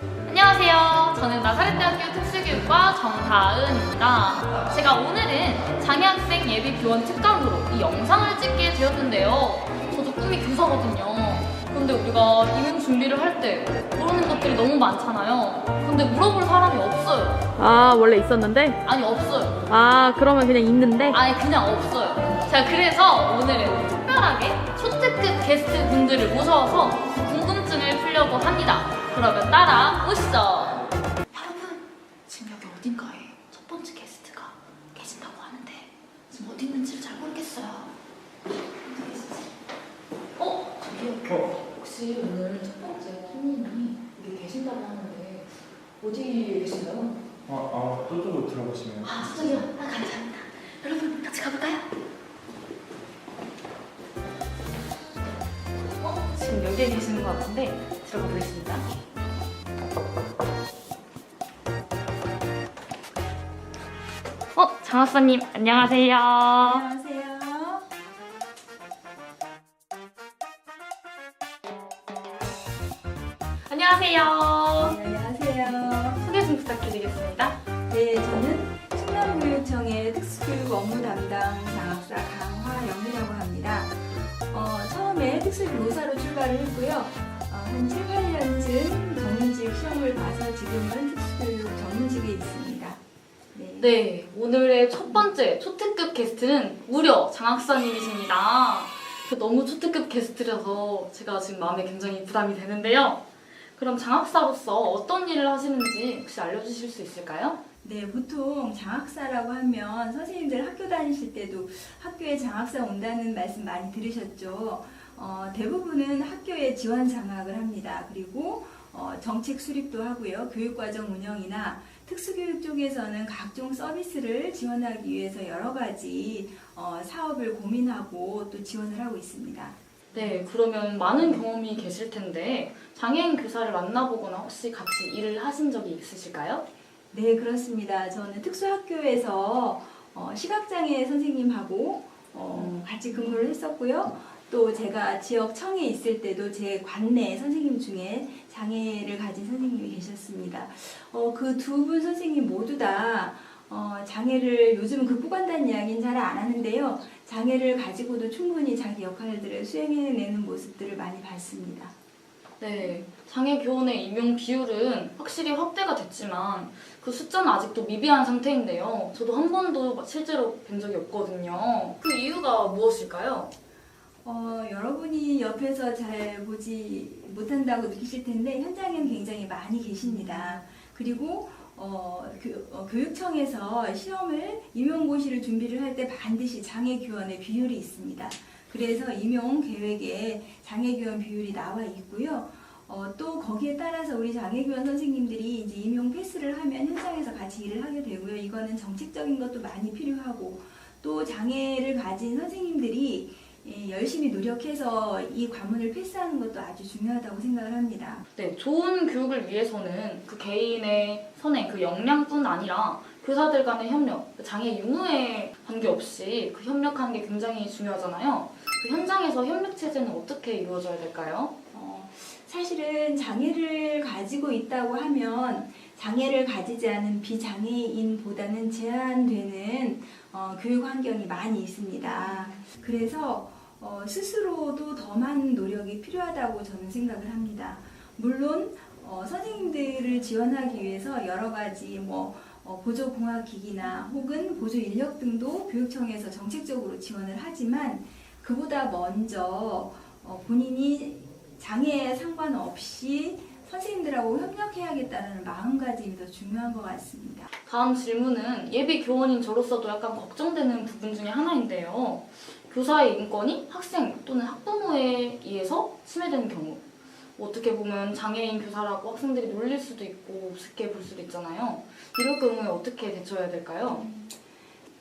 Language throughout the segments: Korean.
안녕하세요. 저는 나사렛대학교 특수교육과 정다은입니다. 제가 오늘은 장애학생 예비교원 특강으로 이 영상을 찍게 되었는데요. 저도 꿈이 교사거든요. 그런데 우리가 임용 준비를 할 때 모르는 것들이 너무 많잖아요. 근데 물어볼 사람이 없어요. 아, 원래 있었는데? 아니, 없어요. 아, 그러면 그냥 있는데? 아니, 그냥 없어요. 자, 그래서 오늘은 특별하게 초특급 게스트 분들을 모셔서 궁금증을 풀려고 합니다. 그러면 따라오시죠. 여러분, 지금 여기 어딘가에 첫 번째 게스트가 계신다고 하는데 지금 어디 있는지를 잘 모르겠어요. 어디 계시지? 저기요. 혹시 오늘 첫 번째 손님이 여기 계신다고 하는데 어디에 계신가요? 저쪽으로 들어가시면. 저쪽이요. 감사합니다. 여러분, 같이 가볼까요? 지금 여기에 계시는 것 같은데 들어가 보겠습니다. 장학사님, 안녕하세요. 안녕하세요. 안녕하세요. 안녕하세요. 소개 좀 부탁드리겠습니다. 네, 저는 충남교육청의 특수교육 업무 담당 장학사 강화영이라고 합니다. 처음에 특수교사로 출발을 했고요. 한 7, 8년쯤 전문직 시험을 봐서 지금은 특수교육 전문직에 있습니다. 네, 오늘의 첫 번째 초특급 게스트는 무려 장학사님이십니다. 너무 초특급 게스트라서 제가 지금 마음에 굉장히 부담이 되는데요. 그럼 장학사로서 어떤 일을 하시는지 혹시 알려주실 수 있을까요? 네, 보통 장학사라고 하면 선생님들 학교 다니실 때도 학교에 장학사 온다는 말씀 많이 들으셨죠. 대부분은 학교에 지원 장학을 합니다. 그리고 정책 수립도 하고요. 교육과정 운영이나 특수교육 쪽에서는 각종 서비스를 지원하기 위해서 여러 가지 사업을 고민하고 또 지원을 하고 있습니다. 네, 그러면 많은 경험이 계실 텐데 장애인 교사를 만나보거나 혹시 같이 일을 하신 적이 있으실까요? 네, 그렇습니다. 저는 특수학교에서 시각장애 선생님하고 같이 근무를 했었고요. 또 제가 지역청에 있을 때도 제 관내 선생님 중에 장애를 가진 선생님이 계셨습니다. 그 두 분 선생님 모두 다 장애를 요즘은 극복한다는 이야기는 잘 안 하는데요. 장애를 가지고도 충분히 자기 역할들을 수행해내는 모습들을 많이 봤습니다. 네, 장애 교원의 임용 비율은 확실히 확대가 됐지만 그 숫자는 아직도 미비한 상태인데요. 저도 한 번도 실제로 뵌 적이 없거든요. 그 이유가 무엇일까요? 여러분이 옆에서 잘 보지 못한다고 느끼실 텐데 현장에는 굉장히 많이 계십니다. 그리고 교육청에서 시험을 임용고시를 준비를 할 때 반드시 장애교원의 비율이 있습니다. 그래서 임용 계획에 장애교원 비율이 나와 있고요. 또 거기에 따라서 우리 장애교원 선생님들이 이제 임용 패스를 하면 현장에서 같이 일을 하게 되고요. 이거는 정책적인 것도 많이 필요하고 또 장애를 가진 선생님들이 열심히 노력해서 이 과문을 패스하는 것도 아주 중요하다고 생각을 합니다. 네, 좋은 교육을 위해서는 그 개인의 선행, 그 역량뿐 아니라 교사들 간의 협력, 장애 유무에 관계없이 그 협력하는 게 굉장히 중요하잖아요. 그 현장에서 협력 체제는 어떻게 이루어져야 될까요? 사실은 장애를 가지고 있다고 하면 장애를 가지지 않은 비장애인보다는 제한되는 교육 환경이 많이 있습니다. 그래서 스스로도 더 많은 노력이 필요하다고 저는 생각을 합니다. 물론 선생님들을 지원하기 위해서 여러 가지 보조공학기기나 혹은 보조인력 등도 교육청에서 정책적으로 지원을 하지만 그보다 먼저 본인이 장애에 상관없이 선생님들하고 협력해야겠다는 마음가짐이 더 중요한 것 같습니다. 다음 질문은 예비 교원인 저로서도 약간 걱정되는 부분 중에 하나인데요. 교사의 인권이 학생 또는 학부모에 의해서 침해되는 경우, 어떻게 보면 장애인 교사라고 학생들이 놀릴 수도 있고 우습게 볼 수도 있잖아요. 이럴 경우에 어떻게 대처해야 될까요?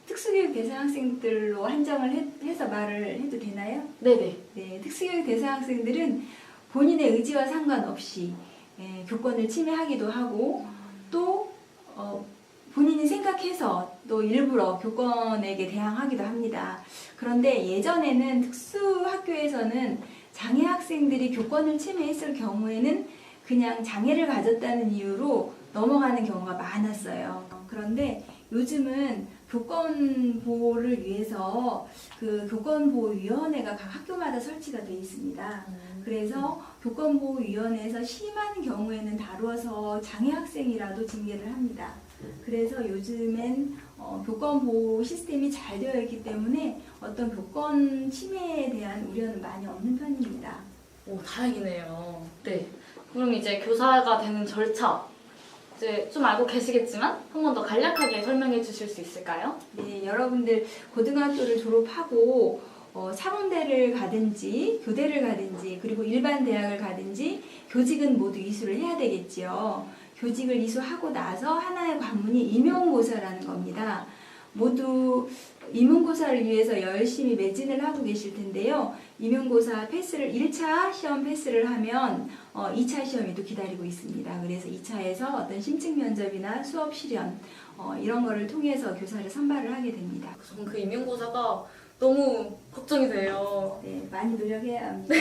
특수교육 대상 학생들로 한정을 해서 말을 해도 되나요? 네네. 네, 특수교육 대상 학생들은 본인의 의지와 상관없이 교권을 침해하기도 하고 또 본인이 생각해서 또 일부러 교권에게 대항하기도 합니다. 그런데 예전에는 특수학교에서는 장애 학생들이 교권을 침해했을 경우에는 그냥 장애를 가졌다는 이유로 넘어가는 경우가 많았어요. 그런데 요즘은 교권 보호를 위해서 그 교권보호위원회가 각 학교마다 설치가 되어 있습니다. 그래서 교권보호위원회에서 심한 경우에는 다루어서 장애 학생이라도 징계를 합니다. 그래서 요즘엔 교권보호 시스템이 잘 되어 있기 때문에 어떤 교권 침해에 대한 우려는 많이 없는 편입니다. 오, 다행이네요. 네. 그럼 이제 교사가 되는 절차 이제 좀 알고 계시겠지만 한 번 더 간략하게 설명해 주실 수 있을까요? 네, 여러분들 고등학교를 졸업하고 사범대를 가든지 교대를 가든지 그리고 일반 대학을 가든지 교직은 모두 이수를 해야 되겠지요. 교직을 이수하고 나서 하나의 관문이 임용고사라는 겁니다. 모두 임용고사를 위해서 열심히 매진을 하고 계실 텐데요. 임용고사 패스를 1차 시험 패스를 하면 2차 시험이 또 기다리고 있습니다. 그래서 2차에서 어떤 심층 면접이나 수업 실현 이런 거를 통해서 교사를 선발을 하게 됩니다. 저는 그 임용고사가 너무 걱정이 돼요. 네, 많이 노력해야 합니다.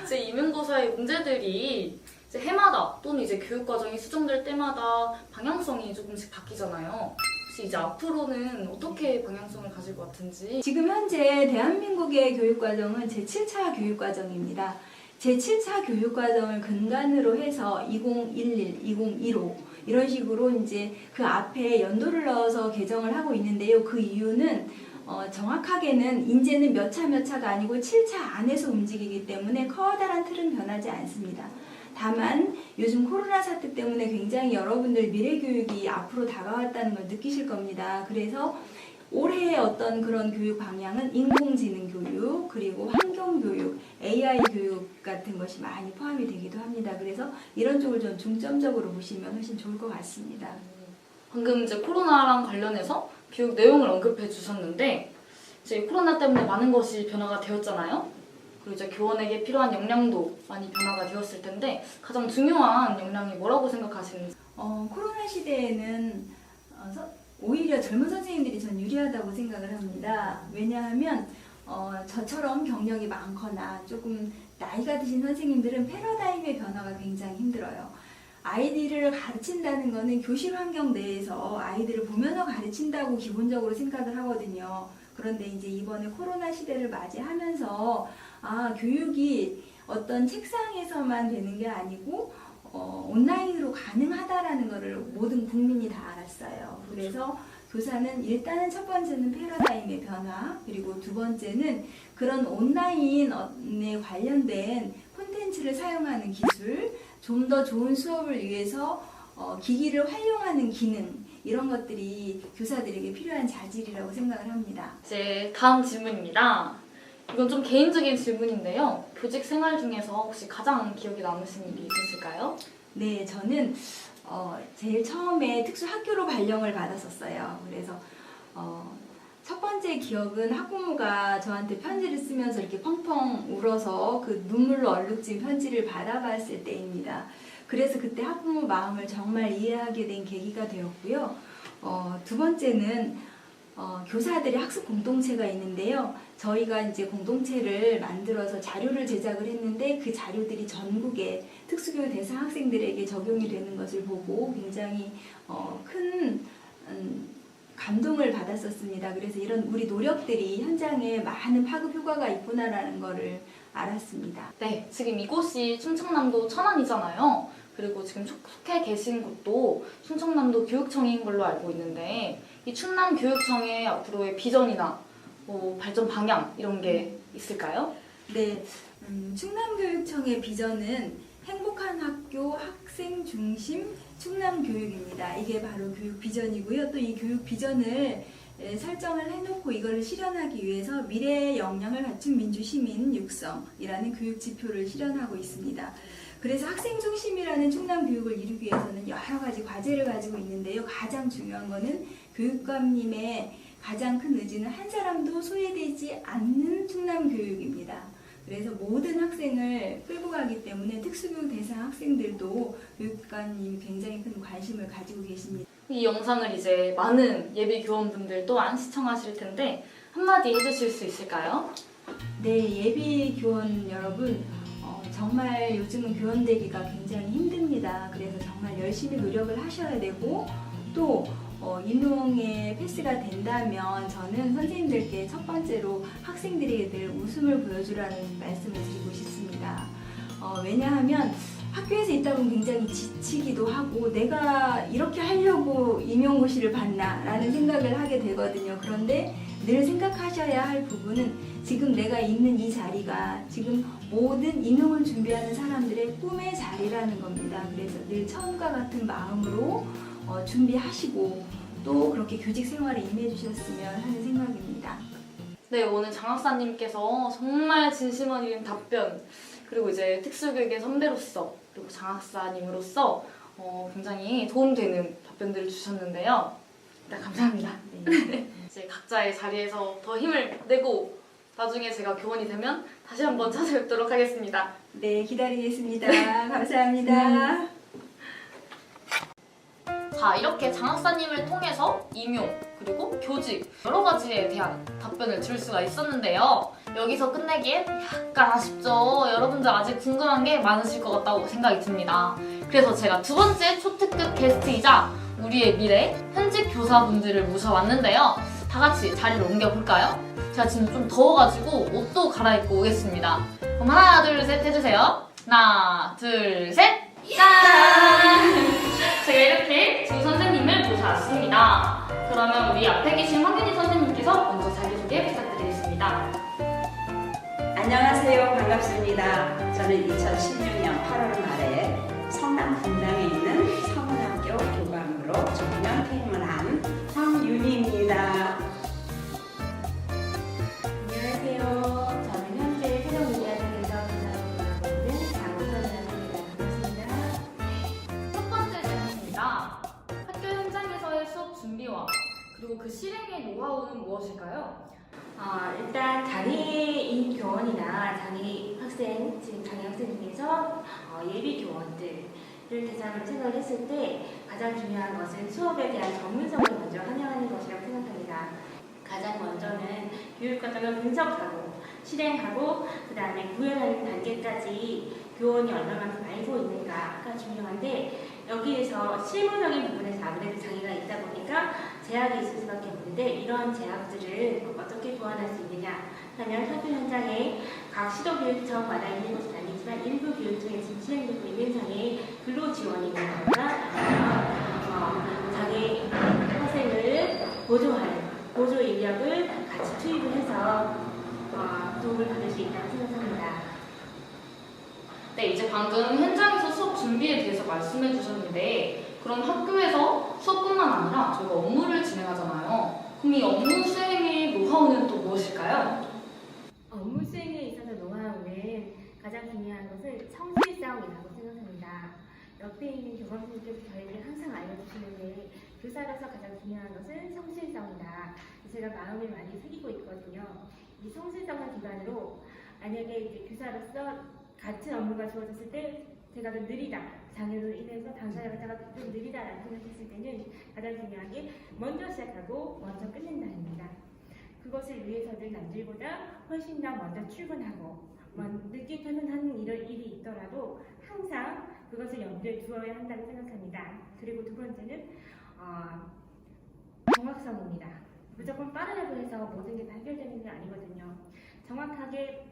이제 임용고사의 문제들이 이제 해마다 또는 이제 교육과정이 수정될 때마다 방향성이 조금씩 바뀌잖아요. 혹시 이제 앞으로는 어떻게 방향성을 가질 것 같은지. 지금 현재 대한민국의 교육과정은 제7차 교육과정입니다. 제7차 교육과정을 근간으로 해서 2011, 2015 이런 식으로 이제 그 앞에 연도를 넣어서 개정을 하고 있는데요. 그 이유는 정확하게는 이제는 몇 차가 아니고 7차 안에서 움직이기 때문에 커다란 틀은 변하지 않습니다. 다만 요즘 코로나 사태 때문에 굉장히 여러분들 미래교육이 앞으로 다가왔다는 걸 느끼실 겁니다. 그래서 올해의 어떤 그런 교육 방향은 인공지능 교육, 그리고 환경교육, AI 교육 같은 것이 많이 포함이 되기도 합니다. 그래서 이런 쪽을 좀 중점적으로 보시면 훨씬 좋을 것 같습니다. 방금 이제 코로나랑 관련해서 교육 내용을 언급해 주셨는데 이제 코로나 때문에 많은 것이 변화가 되었잖아요. 그리고 이제 교원에게 필요한 역량도 많이 변화가 되었을 텐데 가장 중요한 역량이 뭐라고 생각하시는지? 코로나 시대에는 오히려 젊은 선생님들이 전 유리하다고 생각을 합니다. 왜냐하면 저처럼 경력이 많거나 조금 나이가 드신 선생님들은 패러다임의 변화가 굉장히 힘들어요. 아이들을 가르친다는 것은 교실 환경 내에서 아이들을 보면서 가르친다고 기본적으로 생각을 하거든요. 그런데 이제 이번에 코로나 시대를 맞이하면서 교육이 어떤 책상에서만 되는 게 아니고 온라인으로 가능하다라는 것을 모든 국민이 다 알았어요. 그래서 교사는 일단은 첫 번째는 패러다임의 변화, 그리고 두 번째는 그런 온라인에 관련된 콘텐츠를 사용하는 기술, 좀 더 좋은 수업을 위해서 기기를 활용하는 기능, 이런 것들이 교사들에게 필요한 자질이라고 생각을 합니다. 이제 다음 질문입니다. 이건 좀 개인적인 질문인데요. 교직 생활 중에서 혹시 가장 기억에 남으신 일이 있으실까요? 네, 저는 제일 처음에 특수학교로 발령을 받았었어요. 그래서 첫 번째 기억은 학부모가 저한테 편지를 쓰면서 이렇게 펑펑 울어서 그 눈물로 얼룩진 편지를 받아봤을 때입니다. 그래서 그때 학부모 마음을 정말 이해하게 된 계기가 되었고요. 두 번째는 교사들의 학습 공동체가 있는데요. 저희가 이제 공동체를 만들어서 자료를 제작을 했는데 그 자료들이 전국의 특수교육 대상 학생들에게 적용이 되는 것을 보고 굉장히 큰 감동을 받았었습니다. 그래서 이런 우리 노력들이 현장에 많은 파급 효과가 있구나라는 것을 알았습니다. 네, 지금 이곳이 충청남도 천안이잖아요. 그리고 지금 속해 계신 곳도 충청남도 교육청인 걸로 알고 있는데 이 충남교육청의 앞으로의 비전이나 뭐 발전 방향 이런 게 있을까요? 네, 충남교육청의 비전은 행복한 학교 학생 중심 충남교육입니다. 이게 바로 교육 비전이고요. 또 이 교육 비전을 설정을 해놓고 이걸 실현하기 위해서 미래의 역량을 갖춘 민주시민 육성이라는 교육 지표를 실현하고 있습니다. 그래서 학생 중심이라는 충남 교육을 이루기 위해서는 여러 가지 과제를 가지고 있는데요. 가장 중요한 거는 교육감님의 가장 큰 의지는 한 사람도 소외되지 않는 충남 교육입니다. 그래서 모든 학생을 끌고 가기 때문에 특수교육 대상 학생들도 교육감님이 굉장히 큰 관심을 가지고 계십니다. 이 영상을 이제 많은 예비 교원분들 또한 시청하실 텐데 한마디 해주실 수 있을까요? 네, 예비 교원 여러분, 정말 요즘은 교원되기가 굉장히 힘듭니다. 그래서 정말 열심히 노력을 하셔야 되고 또 임용에 패스가 된다면 저는 선생님들께 첫 번째로 학생들에게 늘 웃음을 보여주라는 말씀을 드리고 싶습니다. 왜냐하면 학교에서 있다 보면 굉장히 지치기도 하고 내가 이렇게 하려고 임용고시를 봤나 라는 생각을 하게 되거든요. 그런데 늘 생각하셔야 할 부분은 지금 내가 있는 이 자리가 지금 모든 임용을 준비하는 사람들의 꿈의 자리라는 겁니다. 그래서 늘 처음과 같은 마음으로 준비하시고 또 그렇게 교직 생활에 임해 주셨으면 하는 생각입니다. 네, 오늘 장학사님께서 정말 진심 어린 답변, 그리고 이제 특수교육의 선배로서 그리고 장학사님으로서 굉장히 도움되는 답변들을 주셨는데요. 일단 감사합니다. 네. 이제 각자의 자리에서 더 힘을 내고 나중에 제가 교원이 되면 다시 한번 찾아뵙도록 하겠습니다. 네, 기다리겠습니다. 감사합니다. 자, 이렇게 장학사님을 통해서 임용 그리고 교직 여러 가지에 대한 답변을 들을 수가 있었는데요. 여기서 끝내기엔 약간 아쉽죠. 여러분들 아직 궁금한 게 많으실 것 같다고 생각이 듭니다. 그래서 제가 두 번째 초특급 게스트이자 우리의 미래 현직 교사분들을 모셔왔는데요. 다 같이 자리를 옮겨볼까요? 제가 지금 좀 더워가지고 옷도 갈아입고 오겠습니다. 그럼 하나, 둘, 셋 해주세요. 하나, 둘, 셋! 짠! 제가 이렇게 두 선생님을 모셔왔습니다. 그러면 우리 앞에 계신 황윤희 선생님께서 먼저 자기소개 부탁드리겠습니다. 안녕하세요. 반갑습니다. 저는 2016년 8월 말에 성남 분당에 있는 성은학교 교감으로 정년 퇴임을 한 황윤희입니다. 안녕하세요. 저는 현재 새로미디어학에서 교사로 일하고 있는 장우선이라고 합니다. 반갑습니다. 첫 번째 질문입니다. 학교 현장에서의 수업 준비와 그리고 그 실행의 노하우는 무엇일까요? 일단 장애인 교원이나 장애 학생, 지금 장애 학생 중에서 예비 교원들을 대상으로 생각을 했을 때 가장 중요한 것은 수업에 대한 전문성을 먼저 환영하는 것이라고 생각합니다. 가장 먼저는 교육 과정을 분석하고 실행하고 그 다음에 구현하는 단계까지 교원이 얼마만큼 알고 있는가가 중요한데 여기에서 실무적인 부분에서 아무래도 장애가 있다 보니까 제약이 있을 수밖에 없는데 이러한 제약들을 어떻게 보완할 수 있느냐 하면 학교 현장에 각 시도교육청마다 있는 것은 아니지만 일부 교육청에 지금 진행되고 있는 장애 근로지원이라거나 아니면 장애 학생을 보조하는 보조 인력을 같이 투입을 해서 도움을 받을 수 있다고 생각합니다. 네, 이제 방금 현장에서 수업 준비에 대해서 말씀해 주셨는데 그럼 학교에서 수업뿐만 아니라 저희가 업무를 진행하잖아요. 그럼 이 업무 수행의 노하우는 또 무엇일까요? 업무 수행에 있어서 노하우는 가장 중요한 것은 성실성이라고 생각합니다. 옆에 있는 교감선생님께서 저희를 항상 알려주시는데 교사로서 가장 중요한 것은 성실성이다. 제가 마음을 많이 새기고 있거든요. 이 성실성을 기반으로 만약에 이제 교사로서 같은 업무가 주어졌을 때 제가 좀 느리다, 장애로 인해서 당사자가 좀 느리다라고 생각했을 때는 가장 중요한 게 먼저 시작하고 먼저 끝낸다입니다. 그것을 위해서는 남들보다 훨씬 더 먼저 출근하고 늦게 퇴근하는 일이 있더라도 항상 그것을 염두에 두어야 한다고 생각합니다. 그리고 두 번째는 정확성입니다. 무조건 빠르다고 해서 모든 게 다 해결되는 게 아니거든요. 정확하게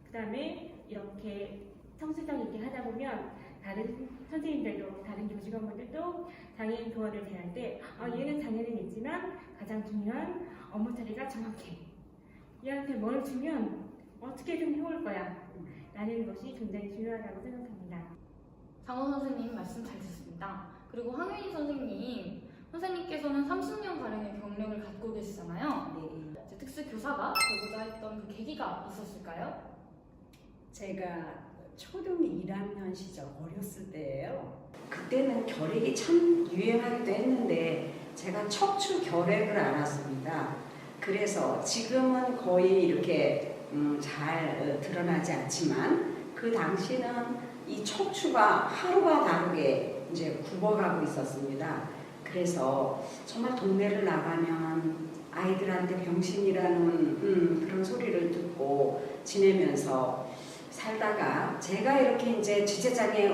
그 다음에 이렇게 성실성 있게 하다 보면 다른 선생님들도 다른 교직원분들도 장애인 교원을 대할 때 얘는 장애는 있지만 가장 중요한 업무 처리가 정확해. 얘한테 뭘 주면 어떻게든 해올 거야 라는 것이 굉장히 중요하다고 생각합니다. 장호 선생님 말씀 잘 듣습니다. 그리고 황윤희 선생님께서는 30년 가량의 경력을 갖고 계시잖아요. 네. 이제 특수교사가 되고자 했던 그 계기가 있었을까요? 제가 초등 1학년 시절 어렸을 때예요. 그때는 결핵이 참 유행하기도 했는데 제가 척추 결핵을 앓았습니다. 그래서 지금은 거의 이렇게 잘 드러나지 않지만 그 당시는 이 척추가 하루가 다르게 이제 굽어가고 있었습니다. 그래서 정말 동네를 나가면 아이들한테 병신이라는 그런 소리를 듣고 지내면서 살다가 제가 이렇게 이제 지체장애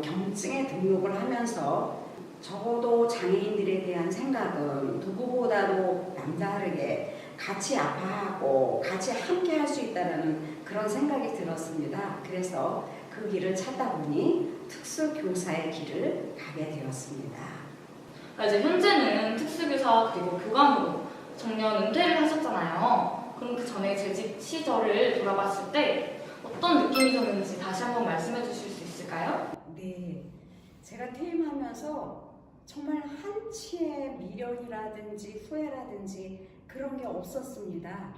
경증에 등록을 하면서 적어도 장애인들에 대한 생각은 누구보다도 남다르게 같이 아파하고 같이 함께 할 수 있다는 그런 생각이 들었습니다. 그래서 그 길을 찾다 보니 특수교사의 길을 가게 되었습니다. 이제 현재는 특수교사 그리고 교감으로 정년 은퇴를 하셨잖아요. 그럼 그 전에 재직 시절을 돌아봤을 때 어떤 느낌이셨는지 다시 한번 말씀해 주실 수 있을까요? 네, 제가 퇴임하면서 정말 한치의 미련이라든지 후회라든지 그런 게 없었습니다.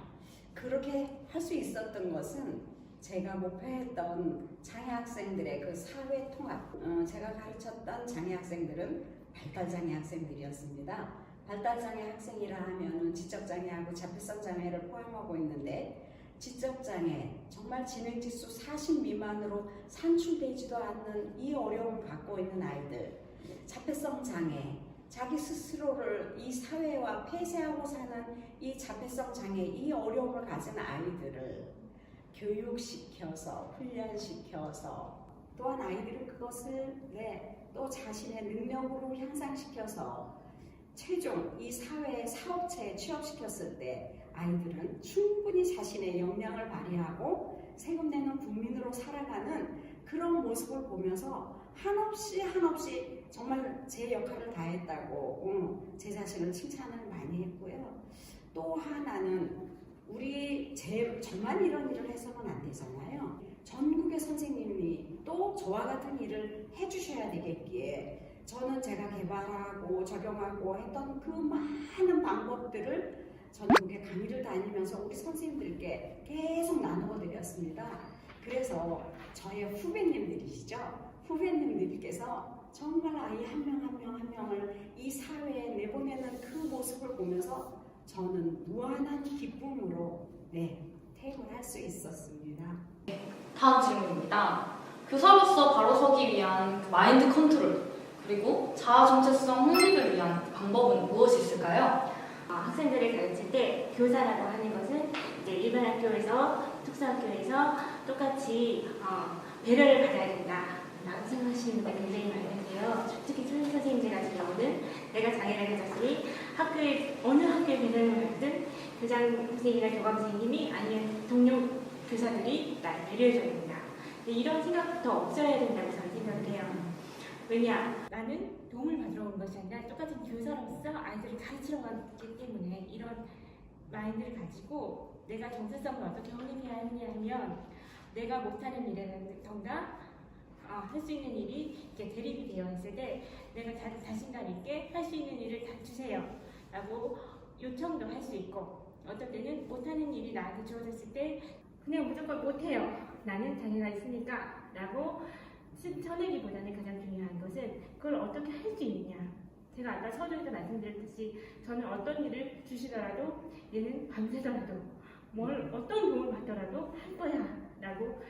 그렇게 할 수 있었던 것은 제가 목표했던 장애 학생들의 그 사회 통합, 제가 가르쳤던 장애 학생들은 발달장애 학생들이었습니다. 발달장애 학생이라 하면은 지적장애하고 자폐성 장애를 포함하고 있는데, 지적장애, 정말 지능지수 40 미만으로 산출되지도 않는 이 어려움을 갖고 있는 아이들, 자폐성 장애, 자기 스스로를 이 사회와 폐쇄하고 사는 이 자폐성 장애, 이 어려움을 가진 아이들을 교육시켜서, 훈련시켜서, 또한 아이들은 그것을 또 자신의 능력으로 향상시켜서 최종 이 사회의 사업체에 취업시켰을 때 아이들은 충분히 자신의 역량을 발휘하고 세금 내는 국민으로 살아가는 그런 모습을 보면서 한없이 정말 제 역할을 다했다고 제 자신을 칭찬을 많이 했고요. 또 하나는 저만 이런 일을 해서는 안 되잖아요. 전국의 선생님이 또 저와 같은 일을 해주셔야 되겠기에 저는 제가 개발하고 적용하고 했던 그 많은 방법들을 전국에 강의를 다니면서 우리 선생님들께 계속 나누어 드렸습니다. 그래서 저의 후배님들께서 정말 아이 한 명을 이 사회에 내보내는 그 모습을 보면서 저는 무한한 기쁨으로 퇴임을 할 수 있었습니다. 다음 질문입니다. 교사로서 바로 서기 위한 마인드 컨트롤 그리고 자아 정체성 확립을 위한 방법은 무엇이 있을까요? 학생들을 가르칠 때 교사라고 하는 것은 이제 일반 학교에서 특수학교에서 똑같이 배려를 받아야 된다라고 생각하시는 분들 굉장히 많은데요. 특히 선생님들 같은 경우는 내가 장애를 가졌으니 어느 학교에 배려를 받든 교장 선생님이나 교감 선생님이 아니면 동료 교사들이 나를 배려해줘야 된다. 이런 생각부터 없어야 된다고 저는 생각을 해요. 왜냐? 나는 도움을 받으러 온 것이 아니라 똑같은 교사로서 아이들을 가르치러 갔기 때문에 이런 마인드를 가지고 내가 정체성을 어떻게 확립해야 하느냐 하면 내가 못하는 일이라든가 할 수 있는 일이 이렇게 대립이 되어 있을 때 내가 자신감 있게 할 수 있는 일을 다 주세요 라고 요청도 할 수 있고, 어떤 때는 못하는 일이 나한테 주어졌을 때 그냥 무조건 못해요, 나는 장애가 있으니까 라고 쳐내기보다는 가장 중요한 것은 그걸 어떻게 할 수 있느냐. 제가 아까 서두에서 말씀드렸듯이 저는 어떤 일을 주시더라도 얘는 밤새더라도 어떤 도움을 받더라도 할 거야 라고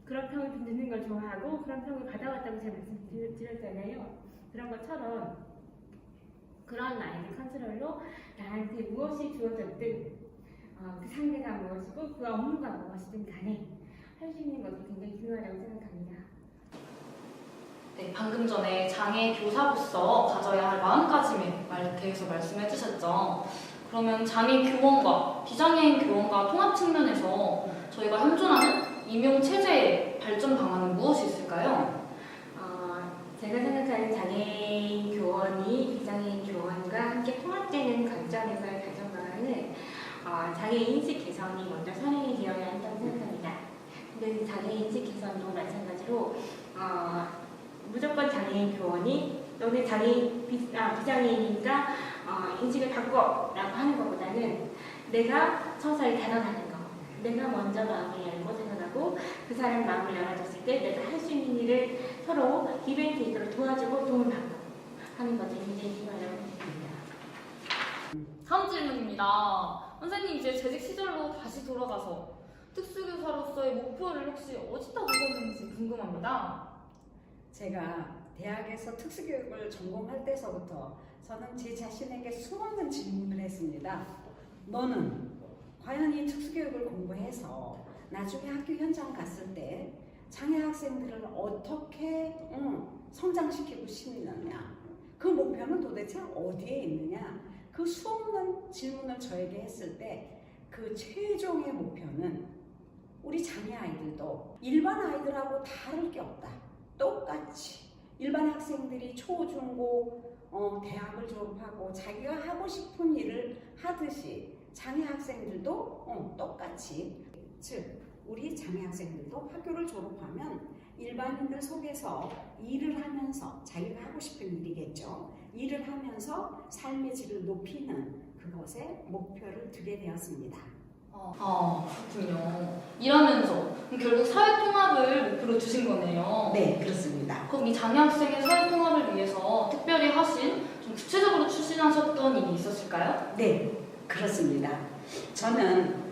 그런 평을 듣는 걸 좋아하고 그런 평을 받아왔다고 제가 말씀드렸잖아요. 그런 것처럼 그런 마인드 컨트롤로 나한테 무엇이 주어졌든 그 상대가 무엇이고 그 업무가 무엇이든 간에 할 수 있는 것이 굉장히 중요하다고 생각합니다. 네, 방금 전에 장애 교사로서 가져야 할 마음가짐에 대해서 말씀해 주셨죠. 그러면 장애 교원과 비장애인 교원과 통합 측면에서 저희가 현존하는 임용 체제의 발전 방안은 무엇이 있을까요? 제가 생각하는 장애인 교원이 비장애인 교원과 함께 통합되는 관점에서의 발전 방안은 장애인 인식 개선이 먼저 선행이 되어야 한다고 생각합니다. 근데 장애인 인식 개선도 마찬가지로 무조건 장애인 교원이 너네 비장애인이니까 인식을 바꿔 라고 하는 것보다는 내가 서서히 다가가는 거, 내가 먼저 마음을 열고 생각하고 그 사람 마음을 열어줬을 때 내가 할 수 있는 일을 서로 기브앤테이크로 도와주고 도움을 받고 하는 것이 굉장히 중요하다고 생각합니다. 다음 질문입니다. 선생님 이제 재직 시절로 다시 돌아가서 특수교사로서의 목표를 혹시 어디다 두셨는지 궁금합니다. 제가 대학에서 특수교육을 전공할 때서부터 저는 제 자신에게 수많은 질문을 했습니다. 너는 과연 이 특수교육을 공부해서 나중에 학교 현장 갔을 때 장애 학생들을 어떻게 성장시키고 싶느냐, 그 목표는 도대체 어디에 있느냐, 그 수없는 질문을 저에게 했을 때 그 최종의 목표는 우리 장애 아이들도 일반 아이들하고 다를 게 없다. 똑같이 일반 학생들이 초, 중, 고, 대학을 졸업하고 자기가 하고 싶은 일을 하듯이 장애 학생들도 똑같이, 즉 우리 장애 학생들도 학교를 졸업하면 일반인들 속에서 일을 하면서, 자기가 하고 싶은 일이겠죠, 일을 하면서 삶의 질을 높이는 그것에 목표를 두게 되었습니다. 그렇군요. 일하면서 그럼 결국 사회통합을 목표로 두신 거네요. 네, 그렇습니다. 그럼 이 장애 학생의 사회통합을 위해서 특별히 하신, 좀 구체적으로 추진하셨던 일이 있었을까요? 네, 그렇습니다. 저는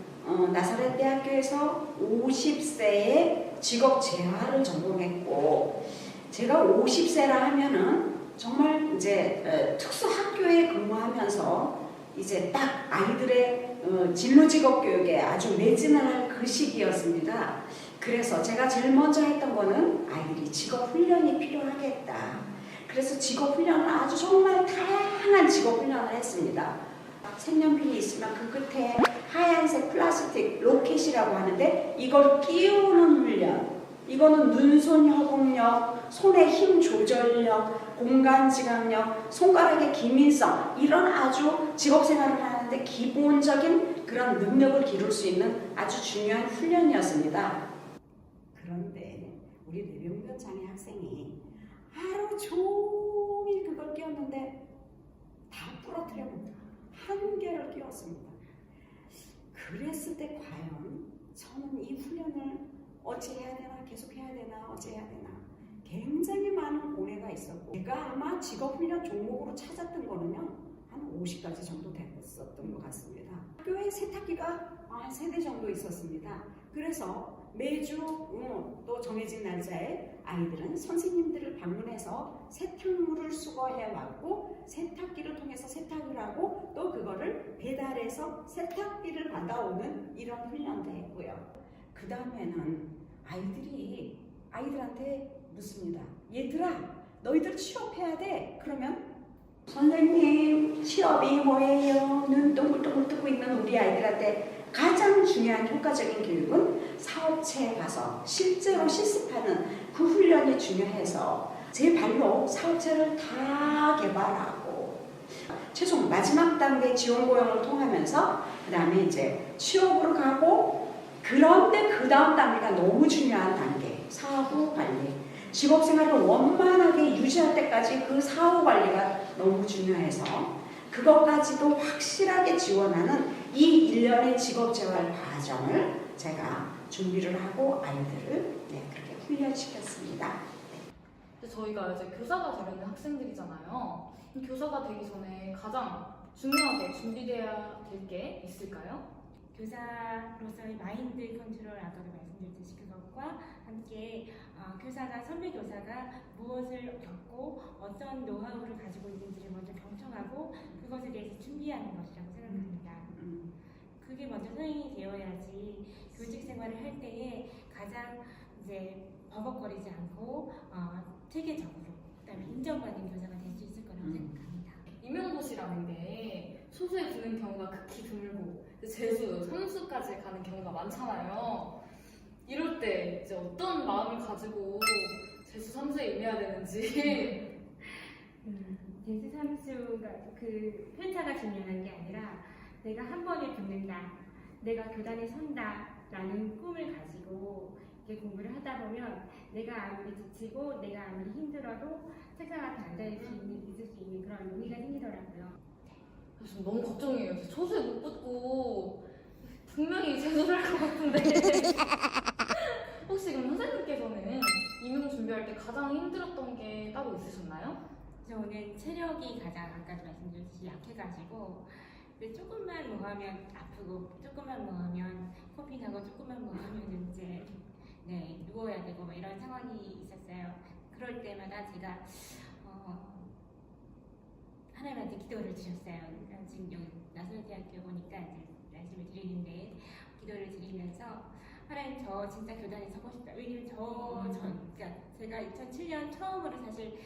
나사렛대학교에서 50세에 직업 재활을 전공했고, 제가 50세라 하면은 정말 이제 특수학교에 근무하면서 이제 딱 아이들의 진로 직업 교육에 아주 매진을 할 그 시기였습니다. 그래서 제가 제일 먼저 했던 거는 아이들이 직업 훈련이 필요하겠다. 그래서 직업 훈련을 아주 정말 다양한 직업 훈련을 했습니다. 색연필이 있으면 그 끝에 하얀색 플라스틱 로켓이라고 하는데 이걸 끼우는 훈련, 이거는 눈손 협응력, 손의 힘 조절력, 공간 지각력, 손가락의 기민성, 이런 아주 직업생활을 하는데 기본적인 그런 능력을 기를 수 있는 아주 중요한 훈련이었습니다. 그런데 우리 뇌병변 장애 학생이 하루 종일 그걸 끼웠는데 다 부러뜨려 봅니다. 한 개를 끼웠습니다. 그랬을 때 과연 저는 이 훈련을 어찌 해야 되나, 계속 해야 되나, 어찌 해야 되나, 굉장히 많은 고뇌가 있었고, 제가 아마 직업훈련 종목으로 찾았던 거는요 한 50가지 정도 됐었던 것 같습니다. 학교에 세탁기가 한 3대 정도 있었습니다. 그래서 매주 또 정해진 날짜에 아이들은 선생님들을 방문해서 세탁물을 수거해 왔고, 세탁기를 통해서 세탁을 하고, 또 그거를 배달해서 세탁비를 받아오는 이런 훈련도 했고요. 그 다음에는 아이들한테 묻습니다. 얘들아, 너희들 취업해야 돼. 그러면 선생님, 취업이 뭐예요? 눈 동글동글 뜨고 있는 우리 아이들한테 가장 중요한 효과적인 교육은 사업체에 가서 실제로 실습하는 그 훈련이 중요해서 제 발로 사업체를 다 개발하고, 최종 마지막 단계 지원 고용을 통하면서 그 다음에 이제 취업으로 가고, 그런데 그 다음 단계가 너무 중요한 단계, 사후 관리. 직업생활을 원만하게 유지할 때까지 그 사후 관리가 너무 중요해서 그것까지도 확실하게 지원하는 이 1년의 직업재활 과정을 제가 준비를 하고 아이들을 그렇게 훈련시켰습니다. 근데 저희가 이제 교사가 되려는 학생들이잖아요. 교사가 되기 전에 가장 중요하게 준비돼야 될 게 있을까요? 교사로서의 마인드 컨트롤, 아까도 말씀드렸듯이 그것과 함께 교사가, 선배 교사가 무엇을 겪고 어떤 노하우를 가지고 있는지를 먼저 경청하고 그것에 대해서 준비하는 것이라고 생각합니다. 그게 먼저 성인이 되어야지 교직 생활을 할 때에 가장 이제 버벅거리지 않고 체계적으로, 그다음에 인정받는 교사가 될 수 있을 거라고 생각합니다. 임용고시라는 게 소수에 드는 경우가 극히 드물고 재수, 삼수까지 가는 경우가 많잖아요. 이럴 때 이제 어떤 마음을 가지고 재수, 삼수에 임해야 되는지. 재수, 삼수가 그 편차가 중요한 게 아니라 내가 한 번에 붙는다, 내가 교단에 선다라는 꿈을 가지고 이렇게 공부를 하다 보면 내가 아무리 지치고 내가 아무리 힘들어도 책상 앞에 있을 수 있는 그런 용기가 생기더라고요. 지금 너무 걱정이에요. 소수에 못 붙고 분명히 재수를 할 것 같은데. 혹시 그럼 선생님께서는 임용 준비할 때 가장 힘들었던 게 따로 있으셨나요? 저는 체력이 가장 아까도 말씀드렸듯이 약해가지고 조금만 뭐 하면 아프고, 조금만 뭐 하면 코피 나고, 조금만 뭐 하면 이제 누워야 되고 뭐 이런 상황이 있었어요. 그럴 때마다 제가 하나님한테 기도를 드렸어요. 그러니까 지금 여기 나사렛대학교 오니까 이제 말씀을 드리는데, 기도를 드리면서 하나님 저 진짜 교단에 서고 싶다. 왜냐면 그러니까 제가 2007년 처음으로 사실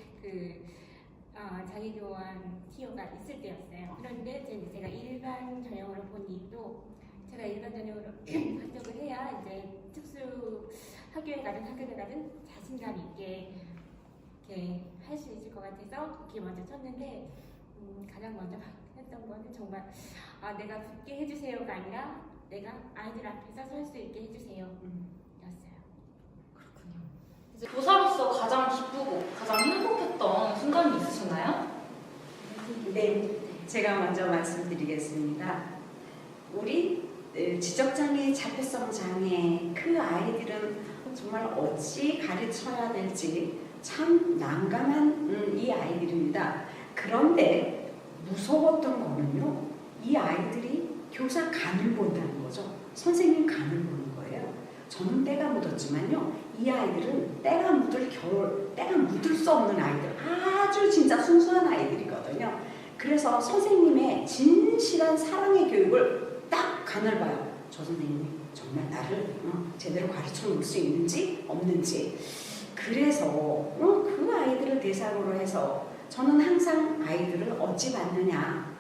자기교원 TO가 있을 때였어요. 그런데 제가 일반 전형으로 보니 또 제가 일반 전형으로 합격을 해야 이제 특수 학교에 가든 학교에 가든 자신감 있게 이렇게 할 수 있을 것 같아서 그게 먼저 쳤는데 가장 먼저 했던 거는 정말 내가 붙게 해주세요가 아니라 내가 아이들 앞에서 설 수 있게 해주세요 였어요. 이제 교사로서 가장 기쁘고 가장 행복했던 순간이 있으셨나요? 네, 제가 먼저 말씀드리겠습니다. 우리 지적장애, 자폐성 장애 그 아이들은 정말 어찌 가르쳐야 될지 참 난감한 이 아이들입니다. 그런데 무서웠던 거는요, 이 아이들이 교사 간을 본다는 거죠. 선생님 간을 보는 거예요. 저는 때가 묻었지만요, 이 아이들은 때가 묻을 수 없는 아이들, 아주 진짜 순수한 아이들이거든요. 그래서 선생님의 진실한 사랑의 교육을 딱 간을 봐요. 저 선생님이 정말 나를 제대로 가르쳐 놓을 수 있는지 없는지. 그래서 그 아이들을 대상으로 해서 저는 항상 아이들을 어찌 봤느냐,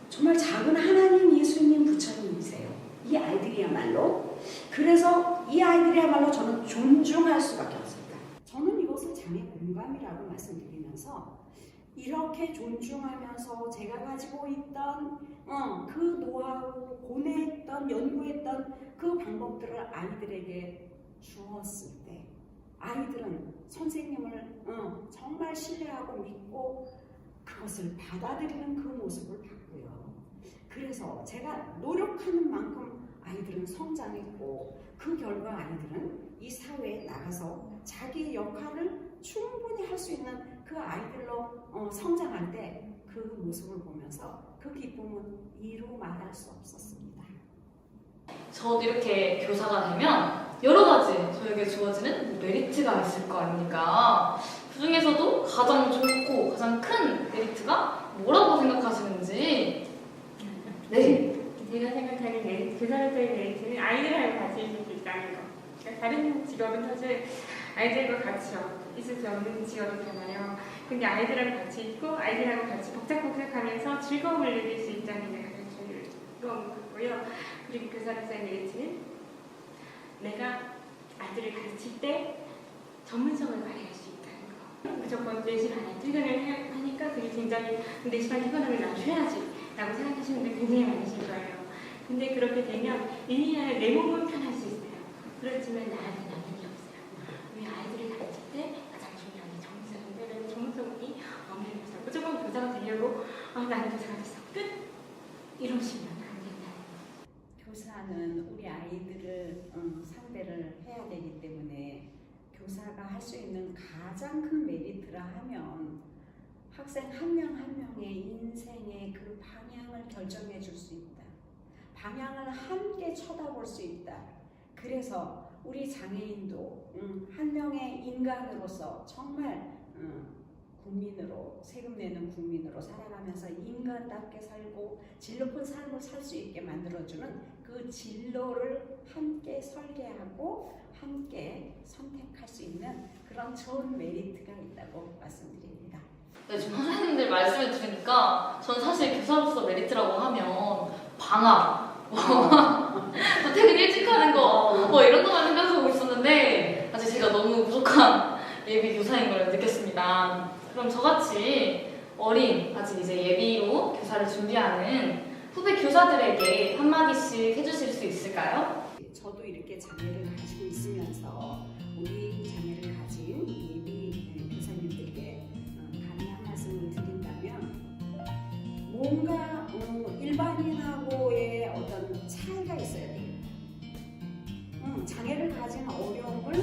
정말 작은 하나님, 예수님, 부처님이세요. 이 아이들이야말로. 그래서 이 아이들이야말로 저는 존중할 수밖에 없습니다. 저는 이것을 장애 공감이라고 말씀드리면서 이렇게 존중하면서 제가 가지고 있던 그 노하우, 고뇌했던, 연구했던 그 방법들을 아이들에게 주었을 때 아이들은 선생님을 정말 신뢰하고 믿고 그것을 받아들이는 그 모습을 봤고요. 그래서 제가 노력하는 만큼 아이들은 성장했고 그 결과 아이들은 이 사회에 나가서 자기의 역할을 충분히 할 수 있는 그 아이들로 성장할 때 그 모습을 보면서 그 기쁨은 이루 말할 수 없었습니다. 저도 이렇게 교사가 되면 여러 가지 저에게 주어지는 메리트가 있을 거 아닙니까? 그 중에서도 가장 좋고 가장 큰 메리트가 뭐라고 생각하시는지. 네. 제가 생각하는 메리트, 교사로서의 메리트는 아이들하고 같이 있을 수 있다는 거. 그러니까 다른 직업은 사실 아이들과 같이 있을 수 없는 직업이잖아요. 근데 아이들하고 같이 있고 아이들하고 같이 복작복작하면서 즐거움을 느낄 수 있다는 게 가장 즐거운 것 같고요. 그리고 교사로서의 메리트는 내가 아이들을 가르칠 때 전문성을 발휘할 수 있다는 거. 무조건 4시 반에 퇴근을 하니까 그게 굉장히 4시 반 퇴근하면 난 쉬어야지 라고 생각하시는 분들 굉장히 많으실 거예요. 근데 그렇게 되면 1, 2년에 내 몸은 편할 수 있어요. 그렇지만 나한테 남는 게 없어요. 우리 아이들을 가르칠 때 가장 중요한 게 전문성인데 왜 전문성이 없는 교사, 무조건 교사가 되려고 나는 교사가 됐어. 끝! 이러시면 안 된다는 거예요. 교사는 우리 아이들을 상대를 해야 되기 때문에 교사가 할 수 있는 가장 큰 메리트라 하면 학생 한 명 한 명의 인생의 그 방향을 결정해 줄 수 있다. 방향을 함께 쳐다볼 수 있다. 그래서 우리 장애인도 한 명의 인간으로서 정말 국민으로, 세금 내는 국민으로 살아가면서 인간답게 살고 질 높은 삶을 살 수 있게 만들어주는 그 진로를 함께 설계하고 함께 선택할 수 있는 그런 좋은 메리트가 있다고 말씀드립니다. 네, 지금 선생님들 말씀을 들으니까 전 사실 교사로서 메리트라고 하면 방학, 또 퇴근 일찍 하는 거 이런 것만 생각하고 있었는데 아직 제가 너무 부족한 예비 교사인 걸 느꼈습니다. 그럼 저같이 어린 아직 이제 예비로 교사를 준비하는 후배 교사들에게 한마디씩 해주실 수 있을까요? 저도 이렇게 장애를 가지고 있으면서 우리 장애를 가진 예비 교사님들께 감히 한 말씀을 드린다면 뭔가 일반인하고의 어떤 차이가 있어야 돼요. 장애를 가진 어려움을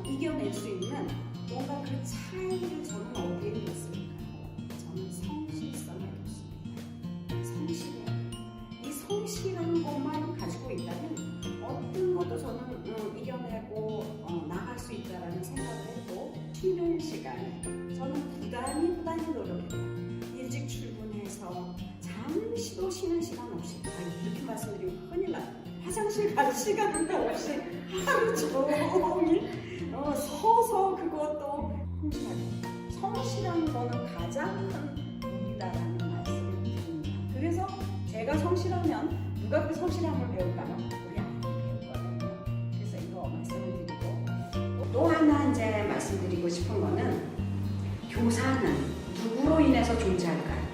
이겨낼 수 있는 뭔가 그 차이를 저는 어디에 뒀을까요? 저는 성실성에 뒀습니다. 성실해. 이 성실한 것만 가지고 있다면 어떤 것도 저는 이겨내고 나갈 수 있다라는 생각을 했고 쉬는 시간에 저는 부단히 노력했다. 일찍 출근해서 잠시도 쉬는 시간 없이 이렇게 말씀드리면 큰일 나요. 화장실 갈 시간도 없이 하루 종일 서서 그것도 성실한 거는 가장 큰 복이다라는 말씀을 드립니다. 그래서 제가 성실하면 누가 그 성실함을 배울까요? 우리 아이들이 배우거든요. 그래서 이거 말씀을 드리고 또 하나 이제 말씀드리고 싶은 거는 교사는 누구로 인해서 존재할까요?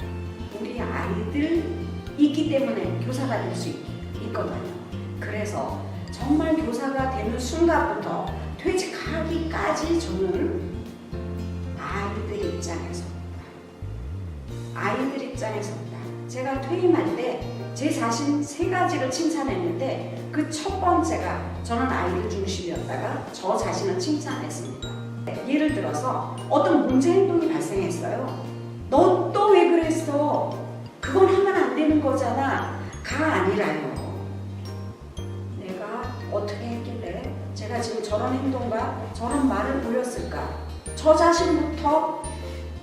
우리 아이들이기 때문에 교사가 될 수 있거든요. 그래서 정말 교사가 되는 순간부터 퇴직하기까지 저는 아이들 입장에서입니다. 아이들 입장에서입니다. 제가 퇴임할 때 제 자신 3가지를 칭찬했는데 그 첫 번째가 저는 아이들 중심이었다가 저 자신을 칭찬했습니다. 예를 들어서 어떤 문제 행동이 발생했어요. 너 또 왜 그랬어? 그건 하면 안 되는 거잖아. 가 아니라요. 내가 어떻게 했길래 제가 지금 저런 행동과 저런 말을 보였을까? 저 자신부터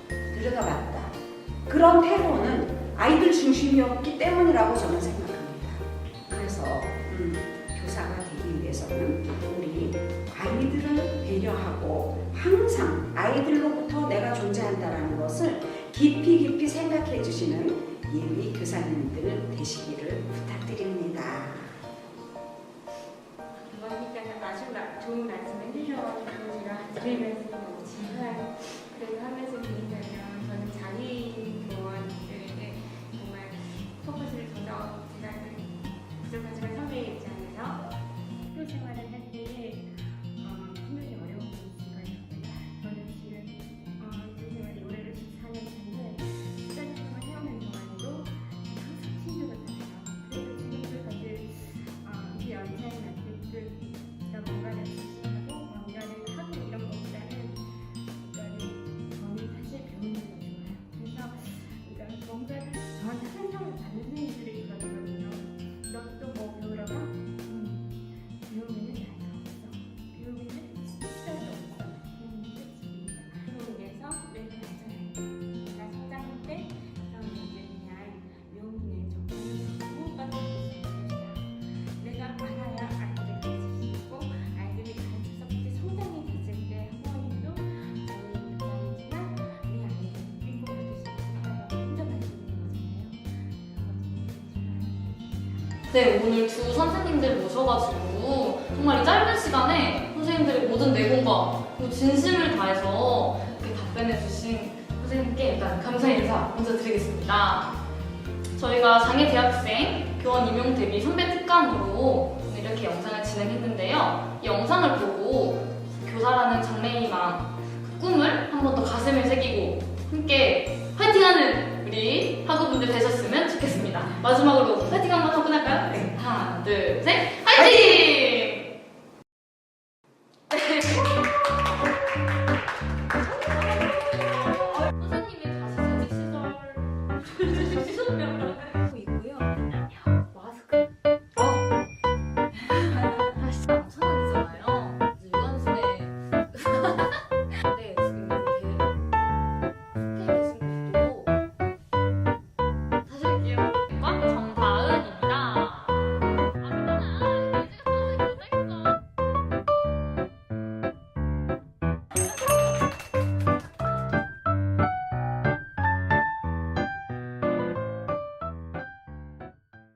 들여다봤다. 그런 태도는 아이들 중심이었기 때문이라고 저는 생각합니다. 그래서 교사가 되기 위해서는 우리 아이들을 배려하고 항상 아이들로부터 내가 존재한다는 것을 깊이 생각해 주시는 예비 교사님들 되시기를 부탁드립니다. 그러니까 좋은 말씀을 해주셔서 제가 드릴 말씀이 너무 지루한 그래서 한 말씀 드리자면 저는 자기 교원들에게 정말 속옷을 줘서 제가 부족하지만 선배의 입장에서 학교 생활을 할 때 분명히 어려운 게 있을 거예요. 저는 지금 학교 생활 올해로 14년차인데 14년 해오는 동안에도 항상 친구가 있어요. 그래서 지금도 사실 이 연차에 맞게끔 제가 뭔가를 지시하고 뭔가를 하고 이런 것보다는 저는 사실 배우는 게 좋아요. 그래서 뭔가를 저한테 항상 다른 선생님들이 그러거든요. 너 또 뭐 배우러 가? 배우면은 나이가 없어. 배우면은 시간이 없어. 끝입니다. 그로 인해서 내가 알잖아요. 내가 성장할 때 그런 문제에 대한 외우는 접근을 하고 빠져나갈 수 있습니다. 내가 알아야 아이들을 가르칠 수 있고 아이들이 가르쳐서 그렇게 성장이 됐을 때 부모님도 저희 부모님이지만 우리 아이들 믿고 가르칠 수 있고 혼자 갈 수 있는 거잖아요. 네, 오늘 두 선생님들 모셔가지고 정말 이 짧은 시간에 선생님들의 모든 내공과 그리고 진심을 다해서 이렇게 답변해주신 선생님께 일단 감사 인사 먼저 드리겠습니다. 저희가 장애대학생 교원 임용 대비 선배 특강으로 오늘 이렇게 영상을 진행했는데요. 이 영상을 보고 교사라는 장래희망, 그 꿈을 한 번 더 가슴에 새기고 함께 파이팅하는 우리 학우분들 되셨으면 좋겠습니다. 마지막으로 파이팅 한번 하고 끝날까요? 네. 하나, 둘, 셋, 파이팅!